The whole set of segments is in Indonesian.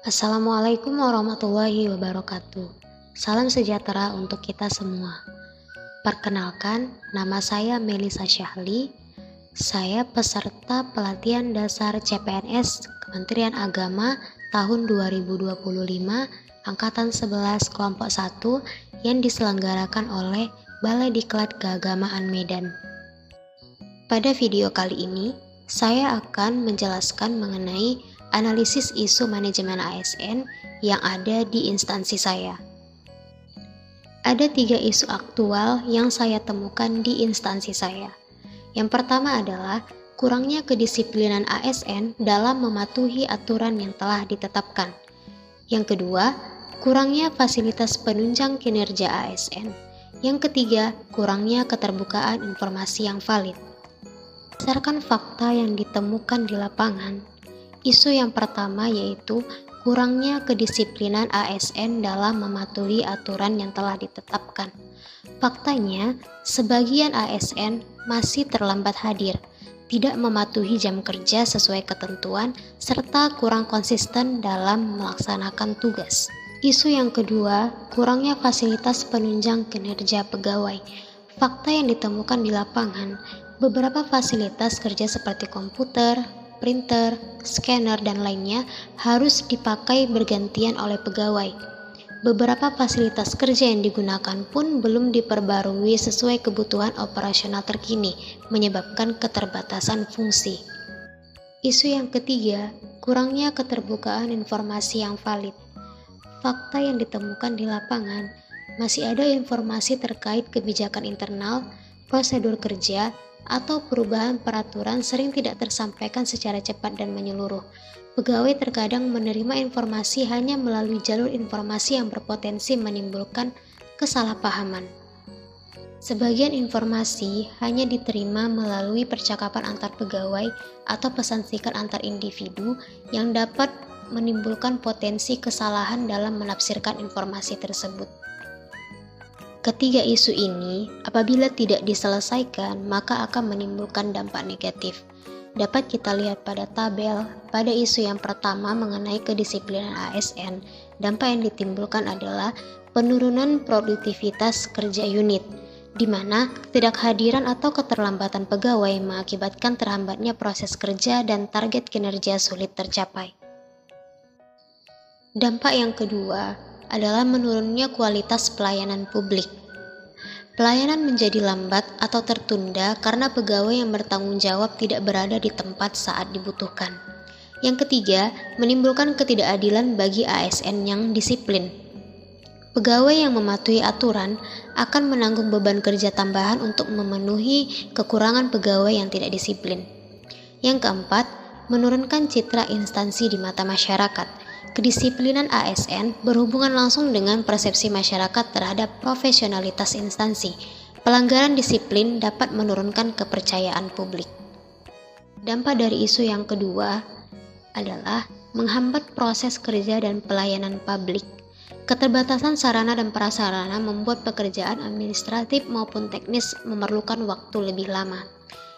Assalamualaikum warahmatullahi wabarakatuh. Salam sejahtera untuk kita semua. Perkenalkan, nama saya Melisa Syahli. Saya peserta pelatihan dasar CPNS Kementerian Agama tahun 2025 Angkatan 11 Kelompok 1 yang diselenggarakan oleh Balai Diklat Keagamaan Medan. Pada video kali ini, saya akan menjelaskan mengenai analisis isu manajemen ASN yang ada di instansi saya. Ada 3 isu aktual yang saya temukan di instansi saya. Yang pertama adalah kurangnya kedisiplinan ASN dalam mematuhi aturan yang telah ditetapkan. Yang kedua, kurangnya fasilitas penunjang kinerja ASN. Yang ketiga, kurangnya keterbukaan informasi yang valid. Berdasarkan fakta yang ditemukan di lapangan, isu yang pertama yaitu kurangnya kedisiplinan ASN dalam mematuhi aturan yang telah ditetapkan. Faktanya, sebagian ASN masih terlambat hadir, tidak mematuhi jam kerja sesuai ketentuan, serta kurang konsisten dalam melaksanakan tugas. Isu yang kedua, kurangnya fasilitas penunjang kinerja pegawai. Fakta yang ditemukan di lapangan, beberapa fasilitas kerja seperti komputer, printer, scanner, dan lainnya harus dipakai bergantian oleh pegawai. Beberapa fasilitas kerja yang digunakan pun belum diperbarui sesuai kebutuhan operasional terkini, menyebabkan keterbatasan fungsi. Isu yang ketiga, kurangnya keterbukaan informasi yang valid. Fakta yang ditemukan di lapangan, masih ada informasi terkait kebijakan internal, prosedur kerja, atau perubahan peraturan sering tidak tersampaikan secara cepat dan menyeluruh. Pegawai terkadang menerima informasi hanya melalui jalur informasi yang berpotensi menimbulkan kesalahpahaman. Sebagian informasi hanya diterima melalui percakapan antar pegawai atau pesan singkat antar individu yang dapat menimbulkan potensi kesalahan dalam menafsirkan informasi tersebut. Ketiga isu ini, apabila tidak diselesaikan, maka akan menimbulkan dampak negatif. Dapat kita lihat pada tabel, pada isu yang pertama mengenai kedisiplinan ASN, dampak yang ditimbulkan adalah penurunan produktivitas kerja unit, di mana ketidakhadiran atau keterlambatan pegawai mengakibatkan terhambatnya proses kerja dan target kinerja sulit tercapai. Dampak yang kedua adalah menurunnya kualitas pelayanan publik. Pelayanan menjadi lambat atau tertunda karena pegawai yang bertanggung jawab tidak berada di tempat saat dibutuhkan. Yang ketiga, menimbulkan ketidakadilan bagi ASN yang disiplin. Pegawai yang mematuhi aturan akan menanggung beban kerja tambahan untuk memenuhi kekurangan pegawai yang tidak disiplin. Yang keempat, menurunkan citra instansi di mata masyarakat. Kedisiplinan ASN berhubungan langsung dengan persepsi masyarakat terhadap profesionalitas instansi. Pelanggaran disiplin dapat menurunkan kepercayaan publik. Dampak dari isu yang kedua adalah menghambat proses kerja dan pelayanan publik. Keterbatasan sarana dan prasarana membuat pekerjaan administratif maupun teknis memerlukan waktu lebih lama.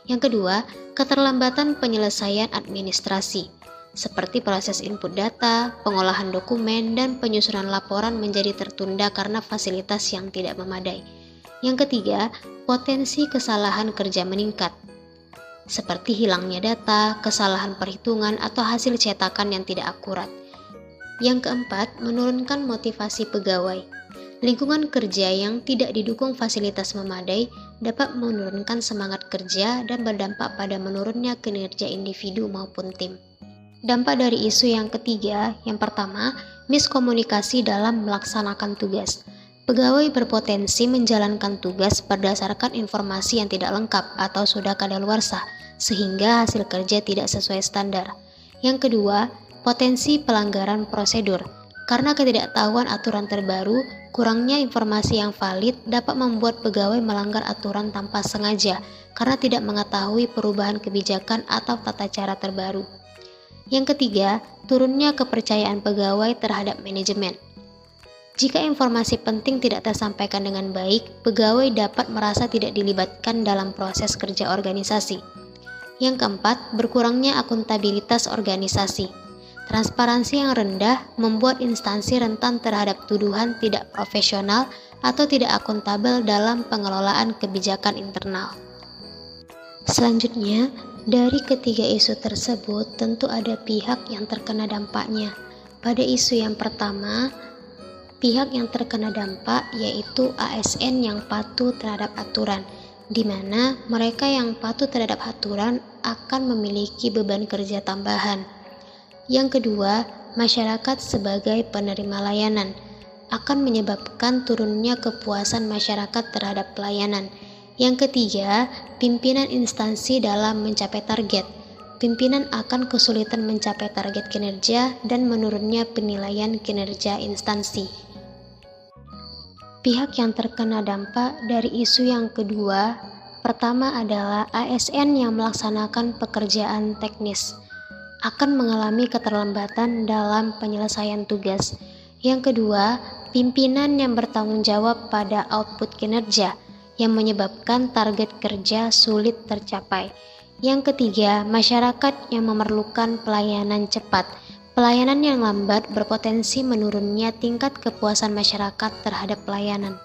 Yang kedua, keterlambatan penyelesaian administrasi, seperti proses input data, pengolahan dokumen, dan penyusunan laporan menjadi tertunda karena fasilitas yang tidak memadai. Yang ketiga, potensi kesalahan kerja meningkat, seperti hilangnya data, kesalahan perhitungan, atau hasil cetakan yang tidak akurat. Yang keempat, menurunkan motivasi pegawai. Lingkungan kerja yang tidak didukung fasilitas memadai dapat menurunkan semangat kerja dan berdampak pada menurunnya kinerja individu maupun tim. Dampak dari isu yang ketiga, yang pertama, miskomunikasi dalam melaksanakan tugas. Pegawai berpotensi menjalankan tugas berdasarkan informasi yang tidak lengkap atau sudah kadaluarsa, sehingga hasil kerja tidak sesuai standar. Yang kedua, potensi pelanggaran prosedur. Karena ketidaktahuan aturan terbaru, kurangnya informasi yang valid dapat membuat pegawai melanggar aturan tanpa sengaja karena tidak mengetahui perubahan kebijakan atau tata cara terbaru. Yang ketiga, turunnya kepercayaan pegawai terhadap manajemen. Jika informasi penting tidak tersampaikan dengan baik, pegawai dapat merasa tidak dilibatkan dalam proses kerja organisasi. Yang keempat, berkurangnya akuntabilitas organisasi. Transparansi yang rendah membuat instansi rentan terhadap tuduhan tidak profesional atau tidak akuntabel dalam pengelolaan kebijakan internal. Selanjutnya, dari ketiga isu tersebut tentu ada pihak yang terkena dampaknya. Pada isu yang pertama, pihak yang terkena dampak yaitu ASN yang patuh terhadap aturan, di mana mereka yang patuh terhadap aturan akan memiliki beban kerja tambahan. Yang kedua, masyarakat sebagai penerima layanan akan menyebabkan turunnya kepuasan masyarakat terhadap pelayanan. Yang ketiga, pimpinan instansi dalam mencapai target. Pimpinan akan kesulitan mencapai target kinerja dan menurunnya penilaian kinerja instansi. Pihak yang terkena dampak dari isu yang kedua, pertama adalah ASN yang melaksanakan pekerjaan teknis akan mengalami keterlambatan dalam penyelesaian tugas. Yang kedua, pimpinan yang bertanggung jawab pada output kinerja yang menyebabkan target kerja sulit tercapai. Yang ketiga, masyarakat yang memerlukan pelayanan cepat. Pelayanan yang lambat berpotensi menurunnya tingkat kepuasan masyarakat terhadap pelayanan.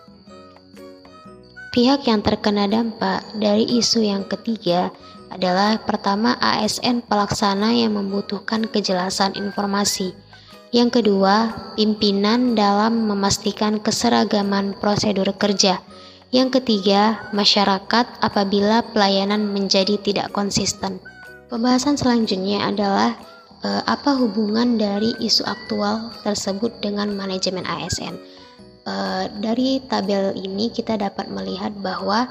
Pihak yang terkena dampak dari isu yang ketiga adalah pertama ASN pelaksana yang membutuhkan kejelasan informasi. Yang kedua, pimpinan dalam memastikan keseragaman prosedur kerja. Yang ketiga, masyarakat apabila pelayanan menjadi tidak konsisten. Pembahasan selanjutnya adalah apa hubungan dari isu aktual tersebut dengan manajemen ASN. Dari tabel ini kita dapat melihat bahwa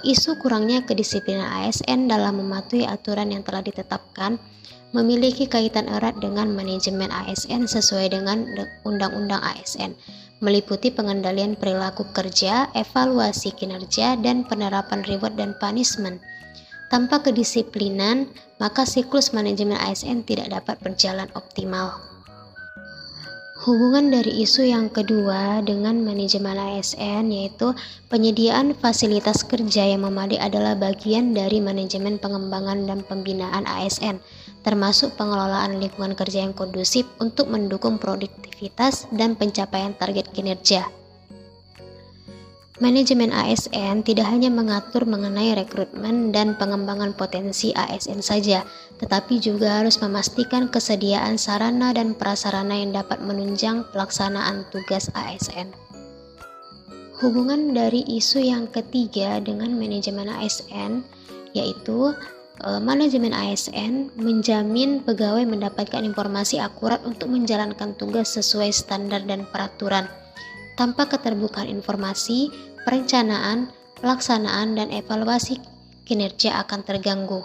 isu kurangnya kedisiplinan ASN dalam mematuhi aturan yang telah ditetapkan memiliki kaitan erat dengan manajemen ASN sesuai dengan Undang-Undang ASN, meliputi pengendalian perilaku kerja, evaluasi kinerja, dan penerapan reward dan punishment. Tanpa kedisiplinan, maka siklus manajemen ASN tidak dapat berjalan optimal. Hubungan dari isu yang kedua dengan manajemen ASN yaitu penyediaan fasilitas kerja yang memadai adalah bagian dari manajemen pengembangan dan pembinaan ASN, termasuk pengelolaan lingkungan kerja yang kondusif untuk mendukung produktivitas dan pencapaian target kinerja. Manajemen ASN tidak hanya mengatur mengenai rekrutmen dan pengembangan potensi ASN saja, tetapi juga harus memastikan kesediaan sarana dan prasarana yang dapat menunjang pelaksanaan tugas ASN. Hubungan dari isu yang ketiga dengan manajemen ASN yaitu manajemen ASN menjamin pegawai mendapatkan informasi akurat untuk menjalankan tugas sesuai standar dan peraturan. Tanpa keterbukaan informasi, perencanaan, pelaksanaan, dan evaluasi kinerja akan terganggu,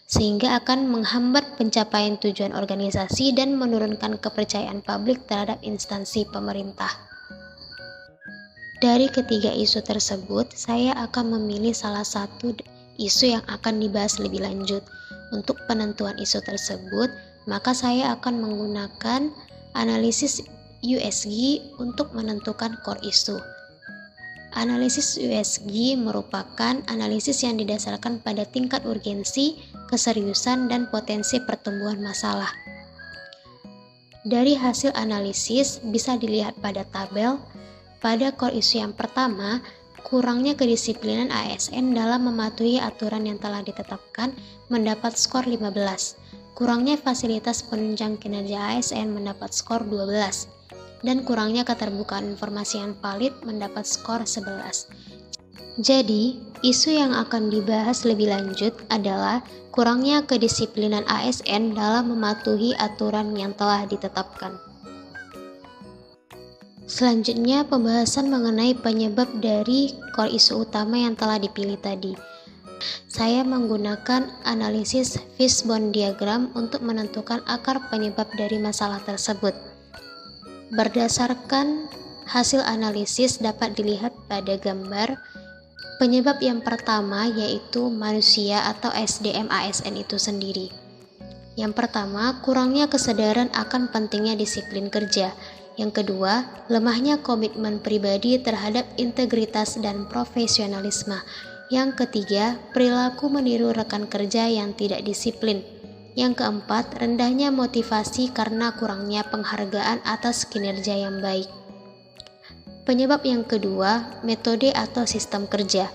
sehingga akan menghambat pencapaian tujuan organisasi dan menurunkan kepercayaan publik terhadap instansi pemerintah. Dari ketiga isu tersebut, saya akan memilih salah satu isu yang akan dibahas lebih lanjut. Untuk penentuan isu tersebut, maka saya akan menggunakan analisis USG untuk menentukan core isu. Analisis USG merupakan analisis yang didasarkan pada tingkat urgensi, keseriusan, dan potensi pertumbuhan masalah. Dari hasil analisis bisa dilihat pada tabel. Pada core isu yang pertama, kurangnya kedisiplinan ASN dalam mematuhi aturan yang telah ditetapkan mendapat skor 15. Kurangnya fasilitas penunjang kinerja ASN mendapat skor 12. Dan kurangnya keterbukaan informasi yang valid mendapat skor 11. Jadi, isu yang akan dibahas lebih lanjut adalah kurangnya kedisiplinan ASN dalam mematuhi aturan yang telah ditetapkan. Selanjutnya, pembahasan mengenai penyebab dari core isu utama yang telah dipilih tadi. Saya menggunakan analisis fishbone diagram untuk menentukan akar penyebab dari masalah tersebut. Berdasarkan hasil analisis dapat dilihat pada gambar. Penyebab yang pertama yaitu manusia atau SDM ASN itu sendiri. Yang pertama, kurangnya kesadaran akan pentingnya disiplin kerja. Yang kedua, lemahnya komitmen pribadi terhadap integritas dan profesionalisme. Yang ketiga, perilaku meniru rekan kerja yang tidak disiplin. Yang keempat, rendahnya motivasi karena kurangnya penghargaan atas kinerja yang baik. Penyebab yang kedua, metode atau sistem kerja,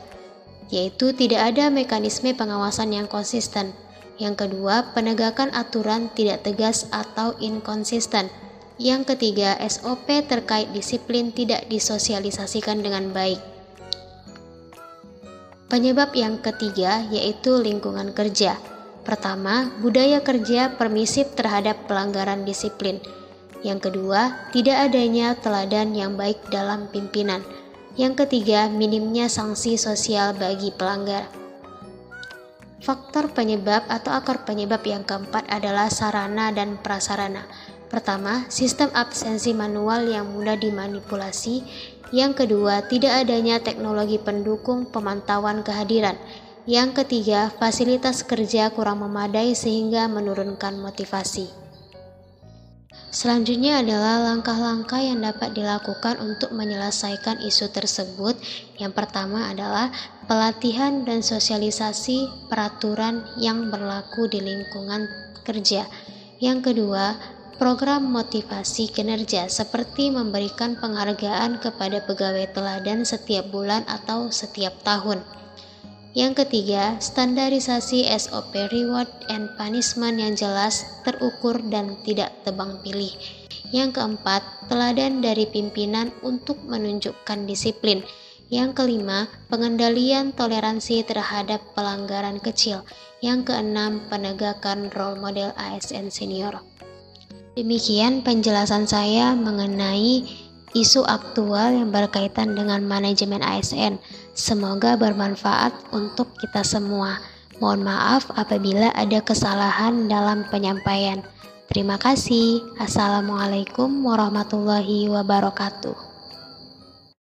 yaitu tidak ada mekanisme pengawasan yang konsisten. Yang kedua, penegakan aturan tidak tegas atau inkonsisten. Yang ketiga, SOP terkait disiplin tidak disosialisasikan dengan baik. Penyebab yang ketiga yaitu lingkungan kerja. Pertama, budaya kerja permisif terhadap pelanggaran disiplin. Yang kedua, tidak adanya teladan yang baik dalam pimpinan. Yang ketiga, minimnya sanksi sosial bagi pelanggar. Faktor penyebab atau akar penyebab yang keempat adalah sarana dan prasarana. Pertama, sistem absensi manual yang mudah dimanipulasi. Yang kedua, tidak adanya teknologi pendukung pemantauan kehadiran. Yang ketiga, fasilitas kerja kurang memadai sehingga menurunkan motivasi. Selanjutnya adalah langkah-langkah yang dapat dilakukan untuk menyelesaikan isu tersebut. Yang pertama adalah pelatihan dan sosialisasi peraturan yang berlaku di lingkungan kerja. Yang kedua, program motivasi kinerja seperti memberikan penghargaan kepada pegawai teladan setiap bulan atau setiap tahun. Yang ketiga, standarisasi SOP reward and punishment yang jelas, terukur, dan tidak tebang pilih. Yang keempat, teladan dari pimpinan untuk menunjukkan disiplin. Yang kelima, pengendalian toleransi terhadap pelanggaran kecil. Yang keenam, penegakan role model ASN senior. Demikian penjelasan saya mengenai isu aktual yang berkaitan dengan manajemen ASN. Semoga bermanfaat untuk kita semua. Mohon maaf apabila ada kesalahan dalam penyampaian. Terima kasih. Assalamualaikum warahmatullahi wabarakatuh.